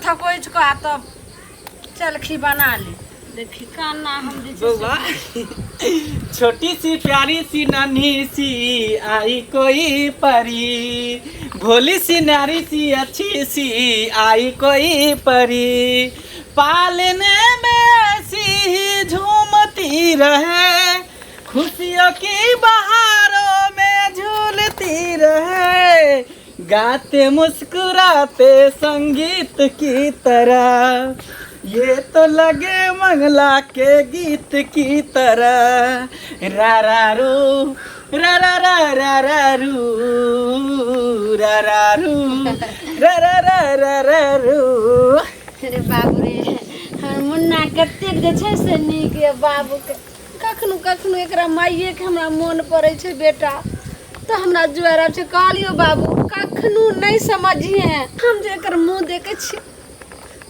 थकोइ का तब चल खी बना ले देखी काना हम बउआ छोटी सी प्यारी सी नन्ही सी आई कोई परी, भोली सी नारी सी अच्छी सी आई कोई परी, पालने में ऐसी ही झूमती रहे, खुशियों की बहारों में झूलती रहे, गाते मुस्कुराते संगीत की तरह, ये तो लगे मंगला के गीत की तरह, रा रा रू रा रा रा रा रा रू रा रा रू रा रा रा रा रा रू। अरे बाबू रे हमर मुन्ना कतेक जे छै से नीक ये बाबू के कखनो कखनो एकरा माइये के हमरा मोन पड़ै छै बेटा तो हमरा जुआरा छै कहलियो बाबू कखनो नहीं समझिए हम जे एकर मुंह देखे छी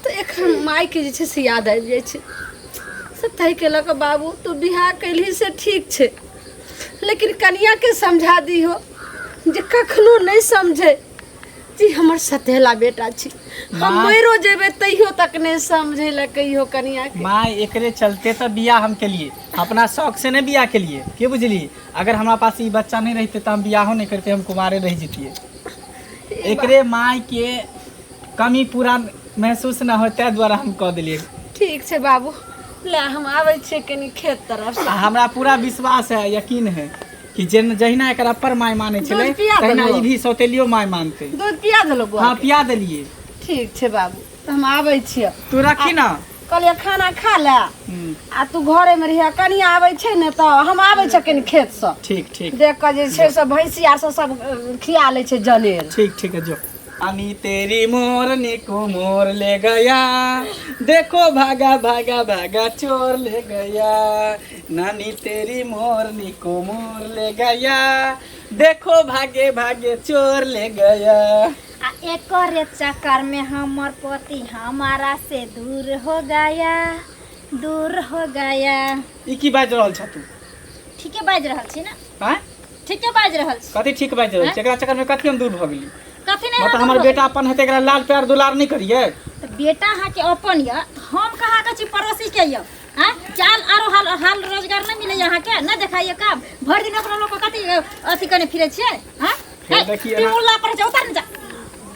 तो एकर माई के जे छै से याद आबि जाइ छै से तै के लक बाबू तू बियाह कैलही से ठीक छै लेकिन कनिया के समझा दिहो जे कखनो नहीं समझे जी हमर सतेला बेटा छी हम मरो जेबे तैयो तक नहीं समझे ल कहियो कनिया के माँ एकरे चलते तो बियाह हम के लिए अपना शौक से नहीं बियाह के लिए के बुझली, अगर हमारे पास ये बच्चा नहीं रहते तो हम बियाहो नहीं करते, हम कुमारे रह जतिए। एकरे माँ के कमी पूरा महसूस न होते द्वारा हम कह दिलिए। ठीक है बाबू ले हम आवे छे कनी खेत तरफ से हमरा पूरा विश्वास है यकीन है कि जहिना एक अपर माय माने छले तहिना ई भी सौतेलियो माय मानते। दूध पिया देलो हां पिया देलिए। ठीक छे बाबू तो हम आवे छिए तू रखी ना कहलिए खाना खा ले आ तू घरे में रहिया कनिया आवे छे ने तो हम आवे छे कनी खेत से। ठीक ठीक देख के जे छे सब भैंसिया सब खिया ले छे जनेर। ठीक है जो अनी तेरी मोरनी को मोर ले गया, देखो भागा भागा भागा चोर ले गया, नानी तेरी मोरनी को मोर ले गया, देखो भागे भागे चोर ले गया। आ एक चक्कर में हमर पति हमारा से दूर हो गया, दूर हो गया। ई की बाज रहल छ तू? ठीके बाज रहल छी ना? हां ठीके बाज रहल छी। कथि ठीक बाज रहल छी? एकरा चक्कर में कथि हम दूर भ गेली? कथि नहीं मतलब हमर बेटा अपन हेते एकरा लाल प्यार दुलार नहीं करिए। तो बेटा हा के अपन य हम कहा के छी पड़ोसी के य हां चाल आरो हाल रोजगार नहीं मिले यहाँ के न देखाइए काम भर दिन ओकरा लोग कथि अथि करने फिरे छिए हां फिर देखिए तू उल्ला पर जा उतर न जा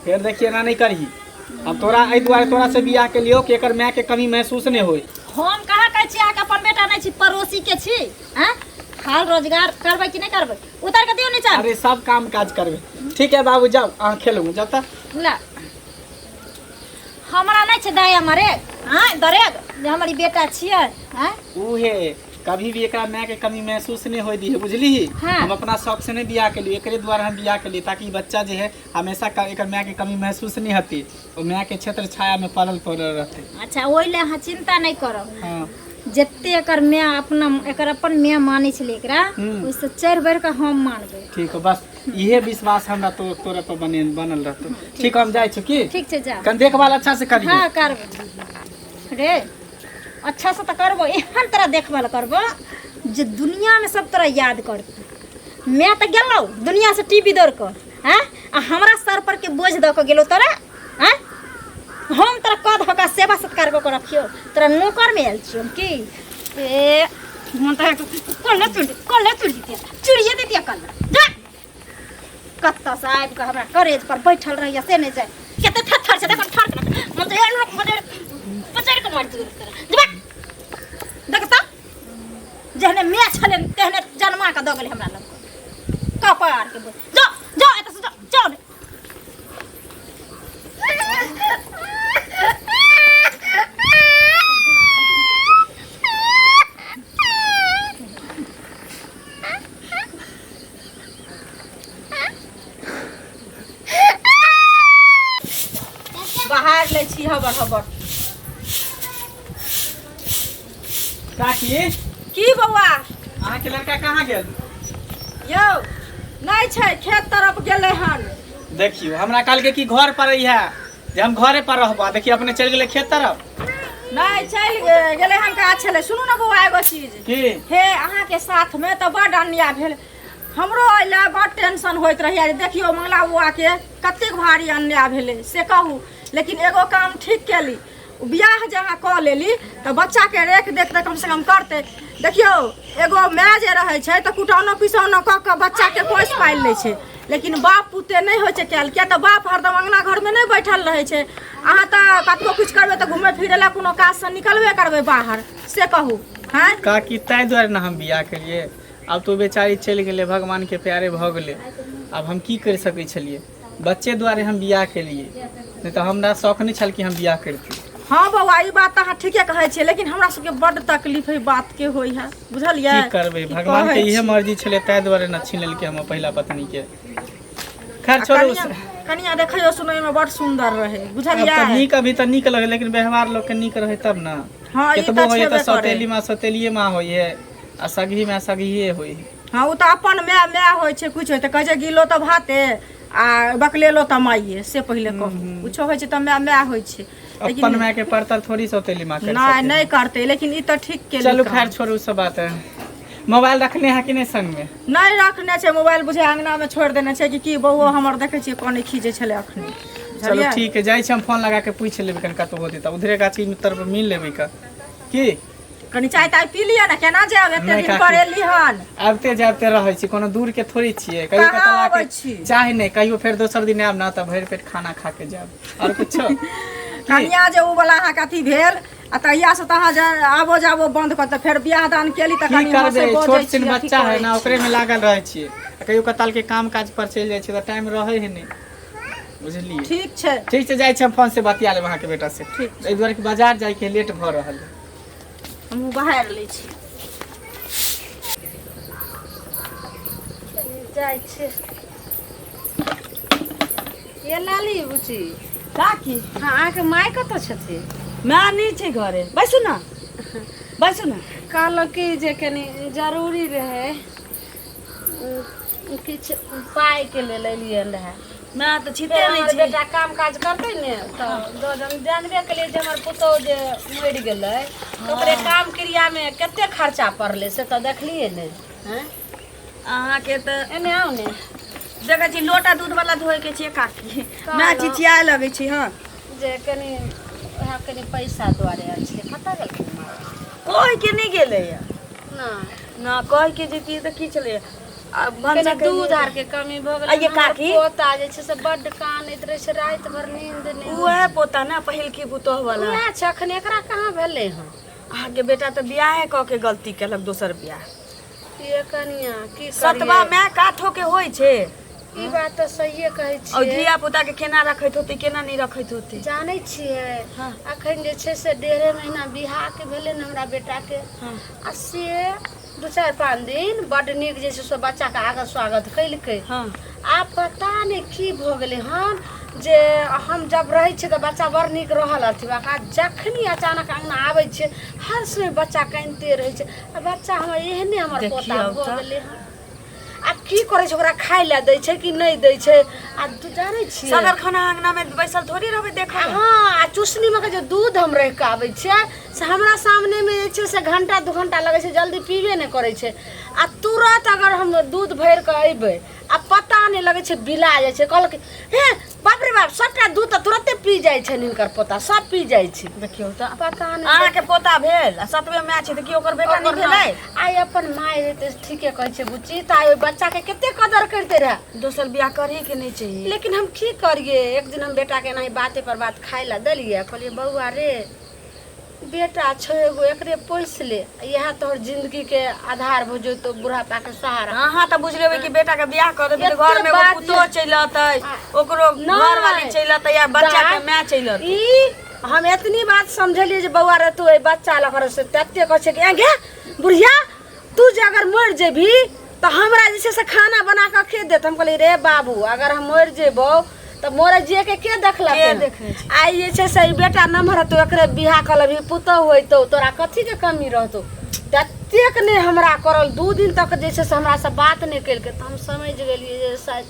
फिर देखिए ना नहीं करही। अब तोरा एहि दुआरे तोरा से बियाह के लियो कि एकर माय के कमी महसूस नहीं होई। हम कहा कह छी आ के अपन बेटा नहीं छी पड़ोसी के छी हां हाल रोजगार करबै कि नहीं करबै उतर के दियो नीचा। अरे सब काम काज करबे। ठीक है बाबू जाओ आ खेलू जब तक ला हमरा नहीं छै दाया मारे हां दरेग जे हमारी बेटा छिए हां उहे कभी भी एकरा माय के कमी महसूस नहीं होई दी है बुझली। हाँ। हम अपना शौक से नहीं बियाह के लिए एकरे द्वारा हम बियाह के लिए ताकि बच्चा जो है हमेशा एकर माय के कमी महसूस नहीं होती और माय के क्षेत्र छाया में पलल पड़ल रहते। अच्छा ओइले हां चिंता नहीं करो हां जत्ते एकर मैं अपना एकर अपन मैं माने छले एकरा ओइसे 4 बेर का हम मानबे। ठीक है बस इहे विश्वास हमरा तोरा पर बनल रहतो। ठीक हम जाय छु की? ठीक छै जा कन देखभाल अच्छा से करिए। हां करबो रे अच्छा से तो करबो एहन तरह देखभाल करबो जे दुनिया में सब तरह याद करतो। मैं तो गेलो दुनिया से टीवी दौड़ कर हां आ हमरा सर पर के बोझ द के गेलो तोरा हां हम तोरा कद होगा सेवा सत्कार को रखियो तोरा नौकर में आयल छियो की ए मन त कोल्ले चुड़िए देतिया कल जा कत्ता साहब का हमरा करेज पर बैठल रहिया से नहीं जाए केते थर से देखो ठर मन त एन मदे पचड़ के मार दूर कर जबा देखता जहने मैं छले तेहने जन्मा का द गेले हमरा लग कपार के जा जा एत से जा बाहर ले छी हबर हबर काकी की बौआ अहाँ के लड़का कहाँ गेल? यौ नहीं छै खेत तरफ गेले हन। देखियो हमरा काल के की घर पर है जे हम घरे पर रहबा देखिए अपने चल गेले खेत तरफ। नहीं चल गेले हन का छले सुनू ना बौआ एगो चीज की हे अहाँ के साथ में तो बड़ अन्याय भेल हमरो अइला बड़ टेंशन होइत रहिया देखियो मंगला बुआ के कतेक भारी अन्याय भेले से कहू लेकिन एगो काम ठीक कैली, बियाह जहाँ कऽ लेली तऽ बच्चा के रेख देख कम से कम करते। देखियो एगो माय जे रहे छै तऽ कुटौनो पिसौनो कऽ के बच्चा के पोस पालि लै छै, लेकिन बाप पुते नहीं होइ छै कैल, किया तऽ बाप हरदम अंगना घर में नहीं बैठल रहे छै। अहाँ तऽ कतको कुछ करबे तऽ घूमे फिरे ला कोनो काज से निकलबे करबे बाहर, से कहू हैं काकी ताहि दुआरे ना हम बियाह केलिए। अब तो बेचारी चलि गेलै, भगवान के प्यारे भऽ गेलै, अब हम की कर सकै छलिए, बच्चे दुआरे हम बियाह केलिए, नहीं तो हमरा शौक नहीं छल कि हम बियाह करती। हाँ बौआ ई बात अहाँ ठीके कहै छियै, लेकिन हमरा सबके बड्ड तकलीफ है बात के होई है, बुझलियै की करबै, भगवान के इहे मर्जी छलै, ताहि दुआरे न छीन लेलकै हम पहिला पत्नी के। खैर छोड़ू, कनिया देखियो सुनै में बड़ सुंदर रहे, बुझलियै। अब तो नीक अभी तो नीक लगे, लेकिन व्यवहार लोग के नीक रहे तब ना। हाँ ई केतबो तऽ होइए छेबे तऽ करे। सौतेली माँ सौतेलिए माँ होइए, आ सगही माँ सगहिए होइए। हाँ वो तो अपन मैं होइ छै, कुछ होइ तऽ कहे छै गिलो तऽ भाते आ बकलेलो तऽ माइये, से पहिले कहू कुछो होइ छै तऽ मैं होइ छै, अपन माँ के परतर थोड़ी सौतेली माँ कर नहीं नहीं करते, लेकिन ई तो ठीक के। चलू खैर छोड़ू सब बात है। मोबाइल रखने है कि नहीं संग में? नहीं रखने छै मोबाइल, बुझे अंगना में छोड़ देने छै कि बउओ हमर देखे छियै कोने खींचे छले अखनी। चलो ठीक है, जाई छी हम फोन लगा के पूछ लेबै कन कतौ होती त उधरे गाछी में तरफ मिल लेबै का की। कनी चाय ताय पी लिया ना, केना जाब एते दिन पर एली हन। आबते जाबते रहै छी, कोनो दूर के थोड़ी छियै, कहियो कहाँ कतौ आबै आके छी? चाहे नहीं, कहियो फेर दोसर दिन आब ना त भरि पेट खाना खा के जाब, और कुछो कनिया जे उ वाला अहाँ कथी भेल आ तहिया से तहाँ आबो जाबो बंद कर, त फेर बियाह दान केली त की कनी कर दे, से बोझै छोट छी, सिन अथी बच्चा है करै ना, छी। ओकरे में लागल रहै छियै, कहियो कताल के काम काज पर चलि जाइ छै त टाइम रहै है नहीं, बुझलिए। ठीक छै ठीक छै, जाइ छी हम फोन से बतिया लेब अहाँ के बेटा से, ठीक एहि दुआरे कि बाजार जाय के लेट भ रहल है। हमहूँ बाहर लै छी। जाइ छै ये लाली बुची काकी हाँ अहाँके माय कतऽ छथिन? मैं नहीं छै घरे, बैसू ना बैसू ना। कहलहुँ कि जे कनी जरूरी रहे, किछु पाइ के लेल एलियै रहे। मैं तो छिते फेर नहीं हमर छी। बेटा काम काज करतै ने तऽ जानबे केलियै जे हमर पुतौह जे मरि गेलै तऽ ओकरे काम क्रियामे कते खर्चा पड़लै से तऽ देखलियै ने। हैं अहाँ के तो एने आउ ने, देखै छी लोटा दूध वाला धोए के छियै काकी, मैं चिचियाए लगै छी। हाँ जे कनी वएह कनी पैसा दुआरे आयल छै, कतऽ गेलखिन माँ? कोई के नहीं गेले या ना ना, कह के जेती त की चले कनी दूध आर के कमी भऽ गेलै। ये काकी पोता जे छै से बड्ड कानैत रहै छै, राति भर नींद नहि। उहे पोता ना पहिल की पुतोह वाला, उएह छै, अखन एकरा कहाँ भेलै हँ? अहाँ के बेटा तो बियाह क के गलती केलक, दोसर बियाह। ये कनिया की सतवा करियै? मैं काठो के होई छे, ई बात तऽ सहिए कहै और छियै। धिया पुता के केना रखैत होते केना नहीं रखैत होते। जानै छियै हाँ। अखन जे छै से 1.5 महीना बियाह के भेलै ने हमरा बेटा के, हाँ। आ से 2-4-5 दिन बड्ड नीक जे छै से बच्चा के आगे स्वागत कैलकै। हाँ आब पता नहीं की भऽ गेलै हन जे हम जब रहै छियै तऽ बच्चा बड़ नीक रहल अथी, आ जखनी अचानक अंगना आबै छै हर समय बच्चा कानिते रहै छै। आ बच्चा हमर एहने हमर पोता भऽ गेलै हन। आ की करै छै, ओकरा खाय लए दै छै कि नहीं दै छै? आ तू जानै छियै सगर खाना अंगना में बैसल थोड़ी रहबे देखा। हाँ, आ चुसनी में के जे दूध हम रह के आबै छियै से हमरा सामने में जे छै से घंटा 2 घंटा लगै छै, जल्दी पीबे नहीं करै छै। आ तुरंत अगर हम दूध भरि के अइबै आ पता नहीं लगै छै बिला जाइ छै, कहलक हे बाप रे बाप सबटा दूध तऽ तुरंते पी जाइ छै, हिनकर पोता सब पी जाइ छै। देखियो त पता नहीं अहाँ के पोता भेल आ सतवे मैच छै त की ओकर बेटा नहीं भेलै? आइ अपन माय रहते ठीके कहै छै बुच्ची, तऽ ओइ बच्चा के कते कदर करते रहे। दोसर बियाह करे के नहीं चाहिए, लेकिन हम की करिए, एक दिन हम बेटा के नहीं बाते पर बात खाए ला देलिए, कहलिए बउआ रे बेटा छो एगो, एकरे पोस ले, यह तोहर जिंदगी के आधार हो जो, तो बुढ़ापा के सहारा। अहाँ त बुझ लेबै कि बेटा के बियाह कर देबै, एते घर में बात एगो पुतोह चलि अतै, ओकरो घर वाली चलि अतै या बच्चा के माय चलि अतै। ई हम एतनी बात समझलिए जे बउआ रे तू ए बच्चा ल कर से तत्ते कह छै कि गे बुढ़िया तू जे अगर मर जेबी तो हमरा जे छै से खाना बना के खे देत। हम कहली रे बाबू अगर हम मर जेबो तो मोरे जे के देखलक के देखे छै? आई जे छै से बेटा नमहर तो एकरे बियाह कर लबी, पुतौह होइतो तोरा कथी के कमी रहतो? ततेक ने हमरा करल, 2 दिन तक जे छै से हमरा से बात नहीं केलकै। त हम समझ गेलिए जे शायद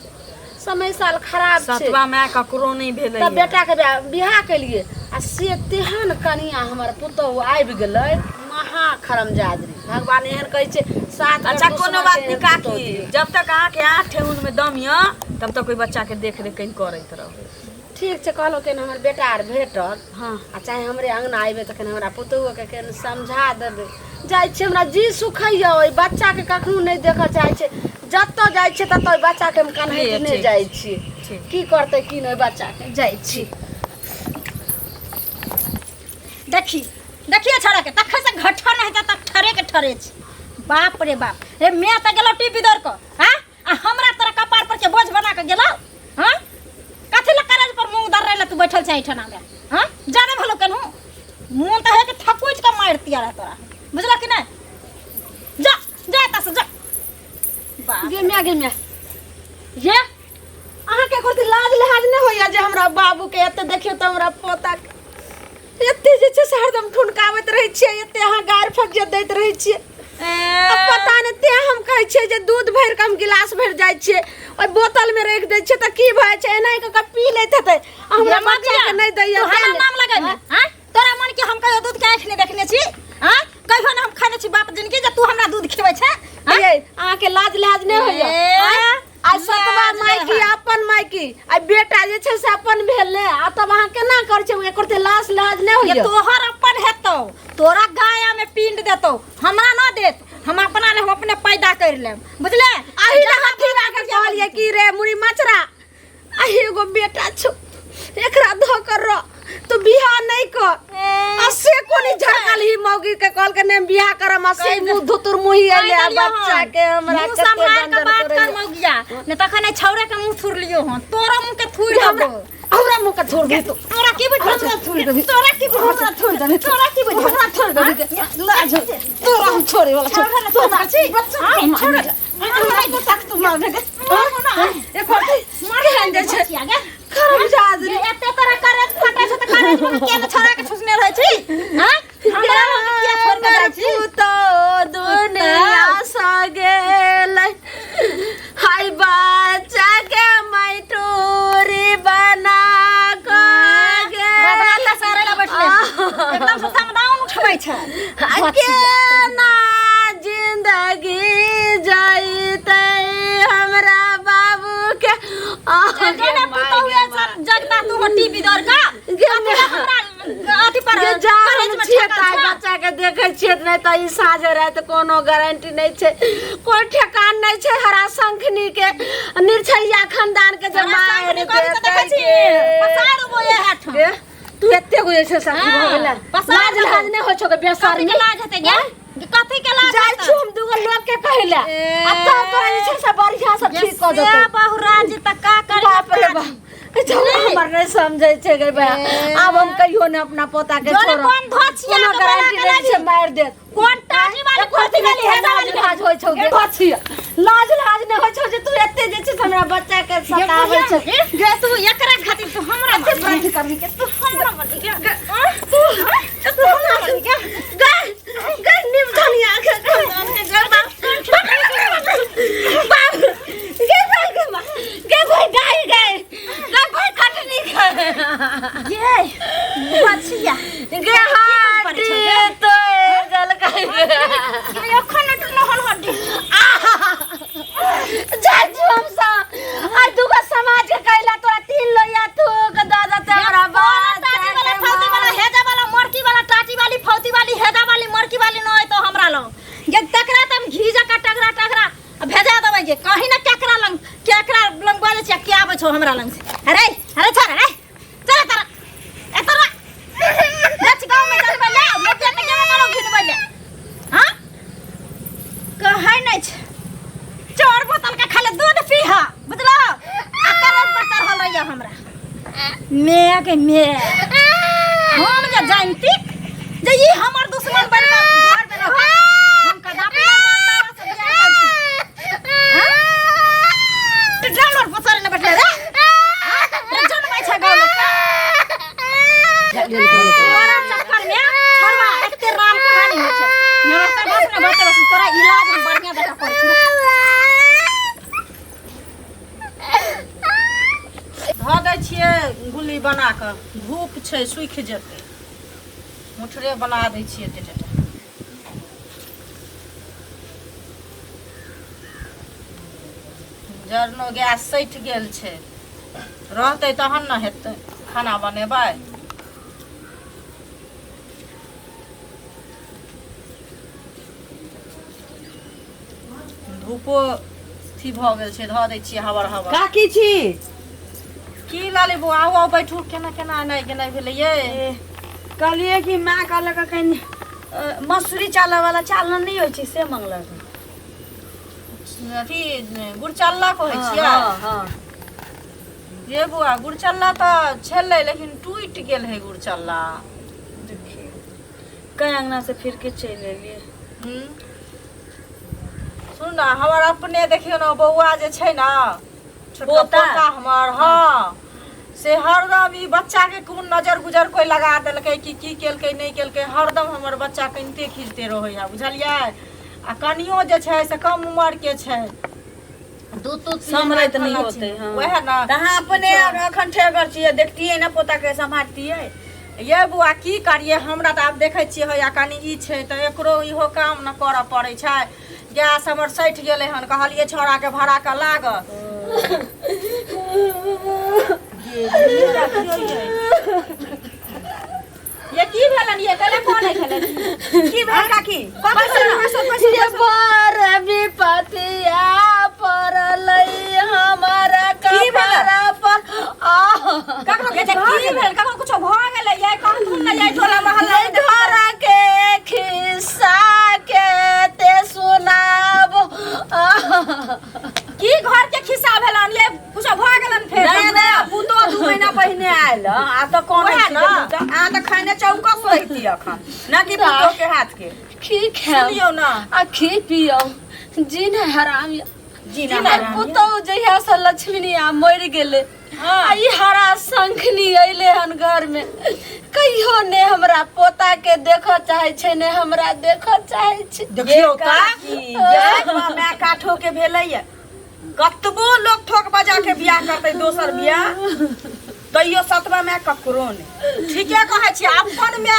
समय साल खराब छै, सतवा मैं ककरो नहीं भेलै। तब बेटा के बियाह केलिए आ से तेहन कनिया हमर पुतौह आबि गेलै महा खरमजादरी। भगवान एहन कहै छै 7। अच्छा कोनो बात नहीं काकी, जब तक अहाँ के 8 ठेहुन में दम य तब तक कोई बच्चा के देख रेख कहीं करैत रहो। ठीक छै कहलो के हमर बेटा आर भेटल हाँ आ चाहे हमरे अंगना आइबे तखन हमरा पुतहुओ के केन समझा देबै जाइ छै हमरा जी सुखैया ओइ बच्चा के कखनो नहीं देखऽ चाहे छै जत्तो जाइ छै तत्तो ओइ बच्चा के हम कान्हैते नहीं जाइ छी की करतै की नहीं बच्चा के जाइ छी देखिए छोड़ा के तखन से घट्ठा नहीं त ठरे के ठरे छी बाप रे बाप रे मैं त गेलो टीपी दर को हां आ हमरा तोरा कपार पर के बोझ बना के गेलो हां कथि ल करज पर मुंह दर रहले तू बैठल छै ठना में हां जाने भलो केनु मुंह त है के थकुच के मार दिया रे तोरा बुझला कि नहीं जा जा त से जा बाप गे म्या ये अहाँ के कोती लाज लिहाज नहीं होइया जे हमरा बाबू के एते देखियो त हमरा पोता एते जे छै से हरदम ठुनकावत रहै छियै एते अहाँ गार फक दैत रहै छियै अब पता नहीं ते हम कहै छियै जे दूध भर के हम गिलास भर जाइ छियै ओइ बोतल में रख दै छियै त की भय छै एनाइ के पी लैत हेतै हमरा बच्चा के नहीं दैया तोरा नाम लगाइ हां तोरा मन के हम कहियो दूध के आँख नहीं देखने छी हां कहियो ना हम खाने छी बाप जिनकी जे तू हमरा दूध खिबै छै ये अहाँ के लाज लाज नहीं होइया आ सतवा मायकी अपन मायकी आ बेटा जे छै से अपन भेल ने आ तब अहाँ केना कर छै एकर ते लाज लाज नहीं होइया ये तोहर अपन हेतौ तोरा गाया में पिंड देतौ हमरा ना देत हम अपना ले हम अपने पैदा कर लेम बुझले आही ले हाथी लागे कहलिए की रे मुड़ी मचरा आही एगो बेटा छौ एकरा ध कर र तू बियाह नहीं कर असे कोनी झरकल ही मौगी के कहल के ने बियाह करम असे मुंह धुतुर मुही आले आ बच्चा के हमरा मुंह संभाल के बात कर मौगिया ने तखन छौरे के मुंह थुर लियो हन तोरा मुंह के थुर देबो हमरा मुंह के थोड़ दे तोरा की बुझ थुर देबी तोरा की बुझ थुर देबी तोरा की बुझ थोड़ दे लाज तोरा हम छोड़े वाला छोड़ तोरा छी छोड़ हमरा को तक तू मार दे एक मार दे छै खरम जाज रे एते तरह करे फटे से त करे के न छोरा के छुसने रहै छी हां हमरा के छोड़ के जाइ छी तो दुनिया सा गेल हाय बच्चा के मैटोरी बना के गेल सारे ला बैठले एकदम से समदाउन उठबै छै के ना जिंदगी जाईते हमरा बाबू के जेना पुतो हुए सर जगता तू टीवी दर का हमरा अथि पर जा बच्चा के देखे छियै नहीं त ई साझे रात कोनो गारंटी नहीं छै कोई ठेकान नहीं छै हरा संखनी के निर्छैया खानदान के जमाए रे देखे छी पसार वो ये हाथ तू एते गो छै साथी भ गेला लाज लाज नहीं हो छ के बेसर के लाज हेते गे कथि के लाज जाय छु हम दुगो लोग के कहला अब तो तोरा जे छै से बढ़िया से ठीक क देतो बहुराज त का कर बाप रे बाप हमर नहीं समझै छै गे बा अब हम कहियो ने अपना पोता के छोड़ कौन धोछिया कोनो गारंटी नहीं छै मार दे कौन टाटी वाली कथि वाली है लाज लाज होय छौ गे धोछिया लाज लाज नहीं होय छौ जे तू एते जे छै हमरा बच्चा के सताबै छै गे तू एकरा खातिर तू हमरा बंद करबी के तू हमरा बड़ी गे तू हमरा बड़ी के गे निम धनिया के बाप गे भाई गाय भाई कटनी गे बचिया गे हाटी तो गल कह गे अखन त नहल हड्डी जाजू हम सा आ दुगो समाज के कहला तोरा तीन लोया तू के दादा तेरा बात टाटी वाला फौती वाला हेजा वाला मरकी वाला टाटी वाली फौती वाली हेदा वाली मरकी वाली न तो हमरा लो गे तकरा तम घीजा का टगरा भेजा देबै गे कहीं ना केकरा लंग बोले छै के आबै छौ हमरा लंग से अरे छोरा रे चल तरा ए तरा नच गांव में चल बले मोटे में केना मारो घिन बले हां कहै नै छै चार बोतल के खाली दूध पीहा बुझलो आ करज पर चढ़ल रहिया हमरा मैं के मैं हम जे जानती जे ई हमर दुश्मन बन के घर पे रह हम कदापि नहीं मानता से बियाह करती हां ड्राइवर पसर ने बैठले रे जन भाई छ गांव में तोरा चक्कर में छोड़वा एकते राम कहानी हो छै नमस्ते बस ने बते तोरा इलाज में बढ़िया देका पड़ छै धऽ दै छियै गुल्ली बना कऽ धूप छै सूखि जेतै मुठरे बना दै छियै एते जरनो गैस सटि गेल छै रहतै तहन न हेतै खाना बनेबै। धूपो अथी भऽ गेल छै, धऽ दै छियै हबर हबर। काकी छी की लाली बौआ आउ बैठू। केना केना एनाइ गेनाइ भेलै ये? कहलिए कि माँ कहलक कनि मसूरी चावल वाला चावल नहीं होइ छै से मंगलक। अथी गुड़चल्ला कहै छियै? हाँ ये बुआ गुड़चल्ला तऽ छलै लेकिन टूटि गेल है गुड़चल्ला। कई अंगना से फिर के चल एलिए। सुन ना हमर अपने देखियो ना बौआ जे छै ना छोटका पोता पोता हमर, हाँ से हरदम ई बच्चा के कोन नजर गुजर कोई लगा देलकै कि की केलकै नहीं केलकै, हरदम हमर बच्चा कनिते खींचते रहै है बुझलियै। आ कनियो जे छै से कम उम्र के छै, दूध संभरैत नहीं होते। हाँ वह ना तहाँ अपने अखन ठेगर छियै, देखतियै ना पोता के संभालतियै। ये बुआ की करिए, हमरा तऽ आब देखै छियै होया कनि ई छै तऽ एकरो इहो काम न करऽ पड़ै छै। गैस हमर सठि गेलै हन, कहलिए छोड़ा के भाड़ा के लागत। ये की भेलन ये कले कोन है खेलन की भेल काकी? ये बर विपतिया परलै हमर कपड़ा पर। ककरो के की भेल? ककरो कुछ भ गेलै ये? कहथुन न ये टोला मोहल्ला घर के खिस्सा के ते सुनाब। की घर के खिस्सा भेलन ये? कुछ भ गेलन फेर? नहीं पुतो 2 महीना पहिने आयल आ त कोन है है ना आ त खाने चौकस रहिती अखन ना कि पुतो के हाथ के। की खाओ सुनियो ना आ खी पियो जीन हराम जीना पुतो जहिया से लक्ष्मी आ मर गेले। हाँ। आ ई हरा शंखनी अइले हन घर में, कहियो ने हमरा पोता के देखऽ चाहे छै ने हमरा देखऽ चाहे छै। देखियो काकी जय माय काठो के भेलैया, कतबो लोग ठोक बजा के बियाह करतै दोसर बियाह तैयो सतवा में ककरो ने। ठीके कहै छी, अपन में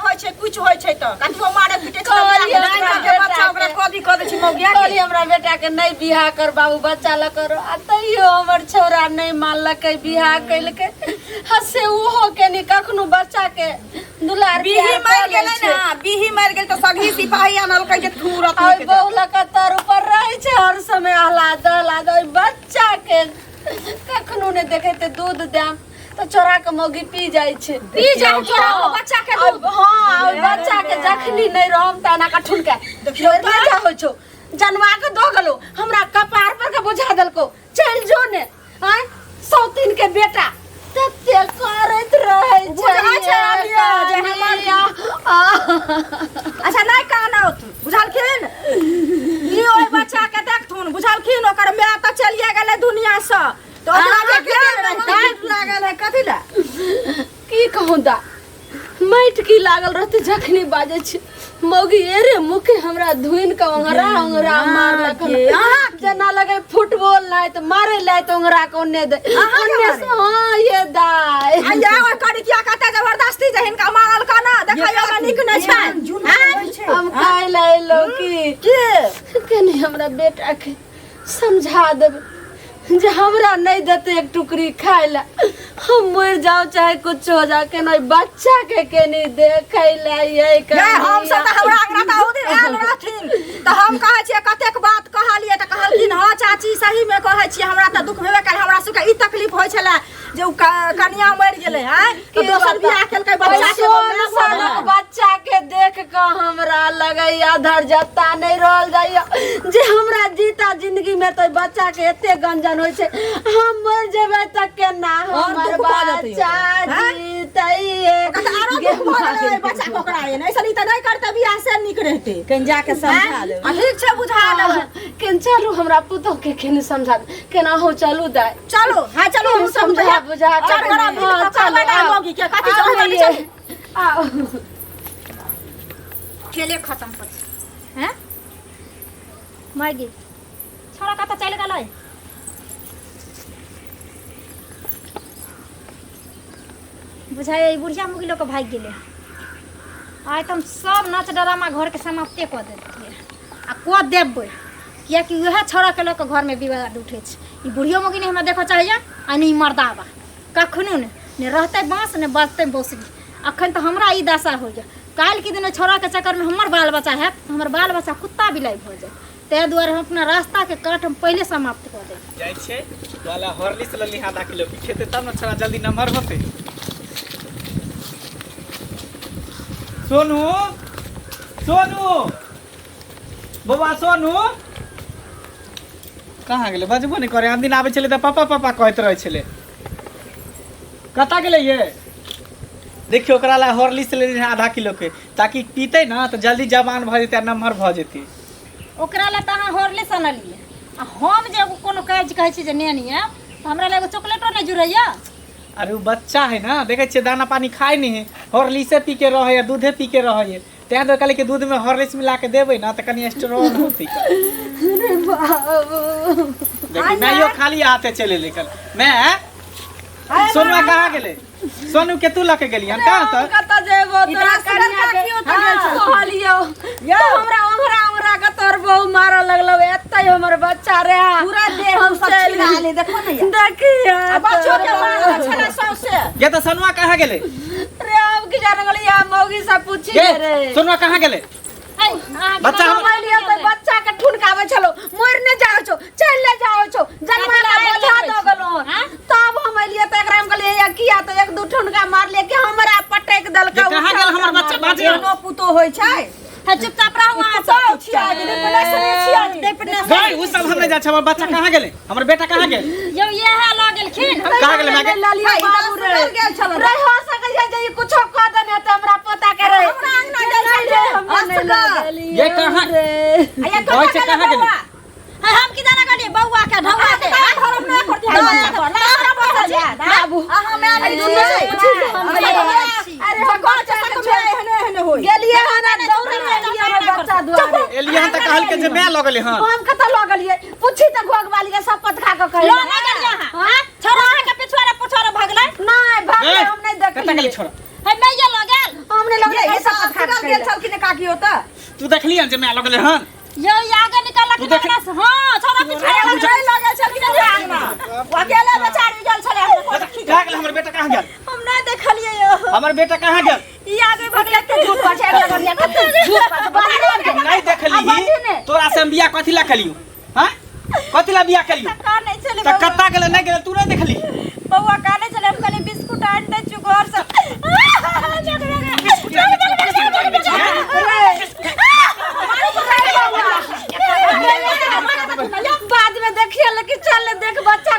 होय छै कुछ होय छै त कतबो मारे पीटे छै नहीं के बच्चा ओकरा कदी क दै छी मौगिया कहली हमरा बेटा के नहीं बियाह कर बाबू, बच्चा ल करो। आ तैयो हमर छौरा नहीं मानलकै बियाह कैलकै। हसे उहो के नि कखनो बच्चा के दुलार बिही मर गेलै ना, बिही मर गेल त सगही सिपाही आनलकै जे थूरत आ बहुला का तर ऊपर रहे छै हर समय हलाद बच्चा के कखनो ने देखे ते दूध दाम तो चोरा के मौगी पी जाय छै। पी जाय चोरा बच्चा के दूध। हां बच्चा के जखनी नहीं रहम तना का ठुनका देखियो बच्चा हो छो जनवा के दो गलो हमरा कपार पर के बुझा देलको चल जो ने। हां सौतीन के बेटा तते करैत रहे छै जे हमर अच्छा नहीं कहना तू बुझलखिन ई ओइ बच्चा के देखथुन बुझलखिन ओकर माय त चलिए गेलै दुनिया से तो ओकरा के डांट लागल है कथि ला की कहूं दा माइट की लागल रहते जखनी बाजे छै मौगी एरे मुखे हमरा धुइन के ओंगरा मारलक जना लगे फुटबॉल लाय त मारे लाय त ओंगरा के ओन्ने दे ओन्ने से। हां ये दाई आ ओइ कड़किया कते जबरदस्ती जे हिनका मारल का ना देखैयो में निक नै छै। हम खाइ लै लो की केने हमरा बेटा के समझा देब जे हमरा नहीं देते एक टुकड़ी खाए ला हम मर जाओ चाहे कुछ हो जा के नहीं बच्चा के नहीं देखे ला ये हम सब त हमरा अंगना त ओदिन आयल रहथिन त हम कहै छियै कतेक बात कहलिए त कहलखिन हां चाची सही में कहै छियै हमरा त दुख भेबे कर। हमरा सुके ई तकलीफ होय छले जे उ कन्या मर गेलै हैं त दोसर बियाह केलकै बच्चा के देख के हमरा लगैया धर जत्ता नहीं रहल जाइया जे हमरा जीता जिंदगी में तो बच्चा के एते गंजन होय छै हम मर जेबै त केना हमर बच्चा जीतैए बच्चा पकड़ाए नहीं सनी त नहीं करते बियाह से निक रहते कहीं जाके समझा ले। ठीक छै बुझा ले केन चलू हमरा पुतो के केने समझा केना हो चलू दाई चलो हां चलो हम समझा बुझा मौगी के कथि चल आओ खेले खत्म पर हैं मागी छोरा कत चल गेलै? बुझाए बुढ़िया मुगी लोग भाग गेले। आइ तुम सब नाच ड्रामा घर के समाप्ते कऽ देतियै आ कऽ देबै कियाकि वएह छोरा के लोग के घर में विवाद उठे छै। ई बुढ़ियो मुगी ने हमरा देखो चाहिए आ नहीं मर्दावा कखनो ने रहते बाँस ने बजते बौसली। अखन तो हमरा ई दशा हो जाए, काल के दिन छोड़ा के चक्कर में हमर बाल बच्चा है, हमर बाल बच्चा कुत्ता बिलाई हो जाए। तै दुआरे हम अपना रास्ता के काट हम पहले समाप्त कर दे। जाइ छै वाला हॉर्लिक्स लली आधा किलो की खेते तब न छोड़ा जल्दी नंबर होते। सोनू सोनू बबा सोनू कहाँ गेले? बजबो नहीं करे। दिन आबे चले त पापा पापा कहत रहे छले। कता गेले ये? देखियो ओकरा ला हॉर्लिक्स ले आधा किलो के, ताकि पीते ना तो जल्दी जवान भ जेते, नंबर भ जेते। ओकरा ला त अहाँ हॉर्लिक्स आनलिए आ हम जे कोनो काज कहै छी जे नेनी है त हमरा ला एगो चॉकलेटो नहीं जुरैया। अरे वो बच्चा है ना, देखे छे दाना पानी खाए नहीं है, हॉर्लिक्स पी के रहे है, दूधे पी के रहे है। तैं तो कहले कि दूध में हॉर्लिक्स मिला के देबे ना तो कनी स्ट्रॉन्ग होती। अरे बाबू देखी मैं यो खाली हाथे चले लेकर मैं सोनू कहाँ गेले? सोनू के तू लके गेली हन कहाँ तक? कत जेबो तोरा इतना कनिया सुंदर के काकी होता गेल छौ। कहलियो तो हमरा ओंघरा ओंघरा के तोर बहु मार लगलो। एतै हमर बच्चा रे पूरा देह हम सब छिला ले, देखो ना यार। देखिया अब बच्चों के मार छला सौसे। ये तो सोनुआ कहाँ गेले? रे अब की जाने गली या मौगी से पूछी ये रे। सोनुआ कहाँ गेले? बच्चा हम मोबाइलिया तो बच्चा के ठुनकावे छलो, मोर ने जाओ छो, चल ले जाओ छो, जन्मा का बोझा दो गलो। तब हम लिए तो एकरा हम कहलिए या किया तो एक दू ठुनका मार ले के हमरा पटक दल ये का। कहाँ गेल हमर बच्चा? बाजे नो पुतो होय छै। है चुपचाप रहो वहां सब छिया दे, पनेस गई उ सब हम नहीं जा छ। हमर बच्चा कहाँ गेले? हमर बेटा कहाँ गेल? यो ये है लऽ गेलखिन। कहाँ गेले? मैं लालिया बाबू रे गेल छलो। रे हो सकै छै जे कुछ कह देने त हमरा पता करे। हमरा अंगना गेल छलै। ये कहाँ? आया ओइ से कहाँ गेले? है हम की जाना गली बौआ के ढौआ दे। धरम नै करती है बाबू। अहाँ मैं नहीं अरे भगवान चक्कर में हने हने होई गेलिए हना दौड़ गेलिए बच्चा दुआरे। एलियन त कहल के जे मैं लगले हां। हम कत लगलिए पूछी त घोग वाली के शपथ खा के कहि। लो नहीं गलिया हां छोरा के पिछवारे पुछवारे भगले। नहीं भाग हम नहीं कता गेले देखली। छोरा? है मैं ये लऽ गेल। हमने लगले ये शपथ खा के गेल छल कि ने काकी होता। तू देखली हन जे मैं लगले हन? यो आगे निकल तू के देख- से हां छोरा पिछवारे नहीं लगे छल कि ने अंगना। अकेले बेचारी गेल छले। कहाँ गेल? हमर बेटा कहाँ गेल? हम ना देखलिए यो। हमर बेटा कहाँ गेल? ई आगे भगले के झूठ पर छे लगलिए कते झूठ पर बाहर हम नहीं देखली। तोरा से हम बियाह कथि ला कलियो? हां कथि ला बियाह कलियो? का नहीं चले त कत्ता गेले नहीं गेले तू नहीं देखली? बौआ का नहीं चले हम कहले बिस्कुट आन दे छु घर से। बाद में देखिए लेकिन चल देख बच्चा